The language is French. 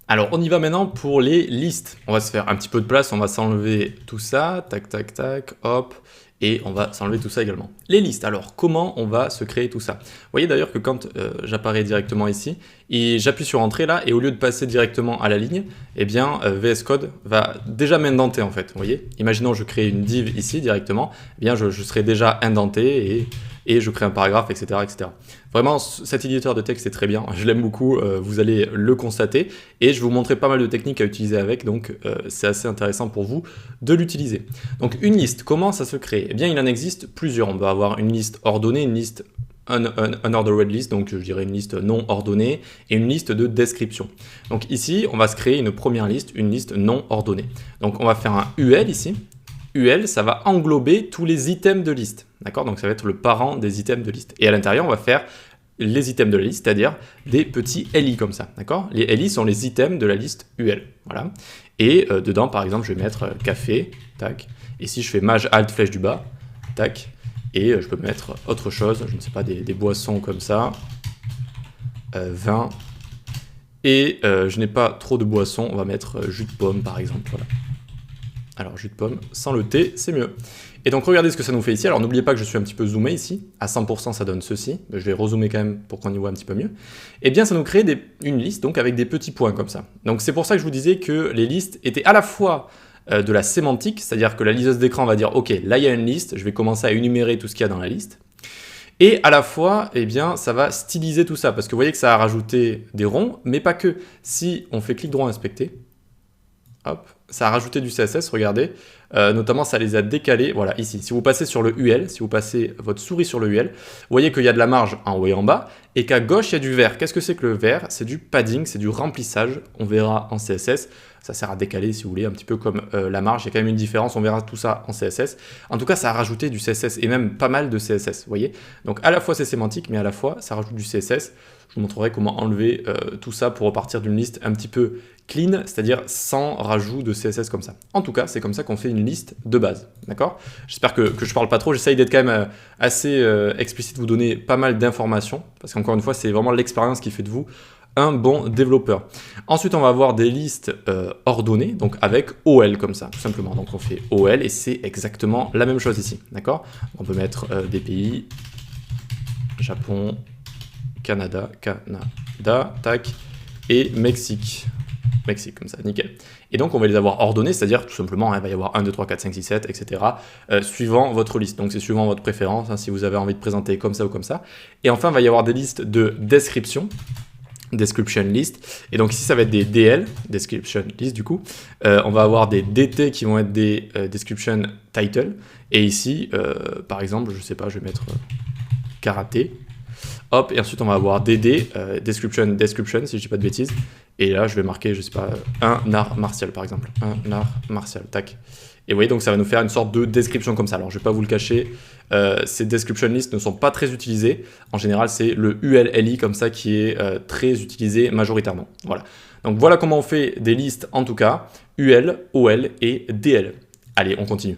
Alors, on y va maintenant pour les listes. On va se faire un petit peu de place, on va s'enlever tout ça, tac, tac, tac, hop, et on va s'enlever tout ça également. Les listes, alors, comment on va se créer tout ça? Vous voyez d'ailleurs que quand j'apparais directement ici, et j'appuie sur Entrée là, et au lieu de passer directement à la ligne, eh bien, VS Code va déjà m'indenter en fait, vous voyez? Imaginons que je crée une div ici directement, eh bien, je serai déjà indenté, et je crée un paragraphe, etc., etc. Vraiment, cet éditeur de texte est très bien, je l'aime beaucoup, vous allez le constater, et je vais vous montrer pas mal de techniques à utiliser avec, donc c'est assez intéressant pour vous de l'utiliser. Donc une liste, comment ça se crée? Eh bien, il en existe plusieurs. On peut avoir une liste ordonnée, une liste unordered list, donc je dirais une liste non ordonnée, et une liste de description. Donc ici, on va se créer une première liste, une liste non ordonnée. Donc on va faire un UL ici. UL, ça va englober tous les items de liste, d'accord? Donc ça va être le parent des items de liste. Et à l'intérieur, on va faire les items de la liste, c'est-à-dire des petits LI comme ça, d'accord? Les LI sont les items de la liste UL, voilà. Et dedans, par exemple, je vais mettre café, tac. Et si je fais maj alt flèche du bas, tac. Et je peux mettre autre chose, je ne sais pas, des boissons comme ça, vin. Et je n'ai pas trop de boissons, on va mettre jus de pomme par exemple, voilà. Alors jus de pomme, sans le T, c'est mieux. Et donc regardez ce que ça nous fait ici. Alors n'oubliez pas que je suis un petit peu zoomé ici. À 100% ça donne ceci. Je vais rezoomer quand même pour qu'on y voit un petit peu mieux. Et bien ça nous crée une liste donc avec des petits points comme ça. Donc c'est pour ça que je vous disais que les listes étaient à la fois de la sémantique, c'est-à-dire que la liseuse d'écran va dire ok, là il y a une liste, je vais commencer à énumérer tout ce qu'il y a dans la liste. Et à la fois, eh bien, ça va styliser tout ça, parce que vous voyez que ça a rajouté des ronds, mais pas que. Si on fait clic droit inspecter, hop, ça a rajouté du CSS, regardez, notamment ça les a décalés, voilà, ici. Si vous passez sur le UL, si vous passez votre souris sur le UL, vous voyez qu'il y a de la marge en haut et en bas, et qu'à gauche, il y a du vert. Qu'est-ce que c'est que le vert? C'est du padding, c'est du remplissage, on verra en CSS. Ça sert à décaler, si vous voulez, un petit peu comme la marge, il y a quand même une différence, on verra tout ça en CSS. En tout cas, ça a rajouté du CSS, et même pas mal de CSS, vous voyez. Donc à la fois c'est sémantique, mais à la fois ça rajoute du CSS. Je vous montrerai comment enlever tout ça pour repartir d'une liste un petit peu clean, c'est-à-dire sans rajout de CSS comme ça. En tout cas, c'est comme ça qu'on fait une liste de base, d'accord? J'espère que je parle pas trop, j'essaye d'être quand même assez explicite, vous donner pas mal d'informations, parce qu'encore une fois, c'est vraiment l'expérience qui fait de vous un bon développeur. Ensuite, on va avoir des listes ordonnées, donc avec OL comme ça, tout simplement. Donc on fait OL et c'est exactement la même chose ici, d'accord? On peut mettre des pays, Japon, Canada, tac, et Mexique, comme ça, nickel. Et donc on va les avoir ordonnés, c'est-à-dire tout simplement, il va y avoir 1, 2, 3, 4, 5, 6, 7, etc. Suivant votre liste, donc c'est suivant votre préférence, hein, si vous avez envie de présenter comme ça ou comme ça. Et enfin, il va y avoir des listes de description list, et donc ici ça va être des DL, description list du coup, on va avoir des DT qui vont être des description title, et ici, par exemple, je sais pas, je vais mettre karaté, hop, et ensuite on va avoir DD, description, si je dis pas de bêtises, et là je vais marquer, je sais pas, un art martial par exemple, un art martial, tac. Et vous voyez, donc ça va nous faire une sorte de description comme ça. Alors je vais pas vous le cacher, ces description lists ne sont pas très utilisées. En général, c'est le ULLI comme ça qui est très utilisé majoritairement. Voilà. Donc voilà comment on fait des listes en tout cas, UL, OL et DL. Allez, on continue.